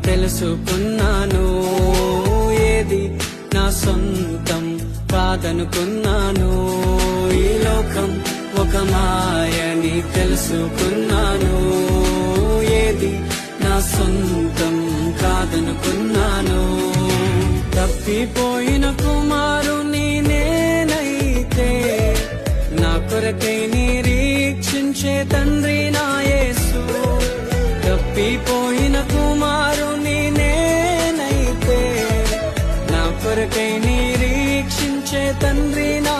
తెలుసుకున్నాను. ఏది నా సొంతం కాదనుకున్నాను. ఈ లోకం ఒక మాయని తెలుసుకున్నాను. ఏది నా సొంతం కాదనుకున్నాను. తప్పిపోయిన కుమారుని నేనైతే నా కొరకై నిరీక్షించే తండ్రి నా యేసు. తప్పిపోయిన కుమారుని నేనైతే నా కొరకై నిరీక్షించే తండ్రి నా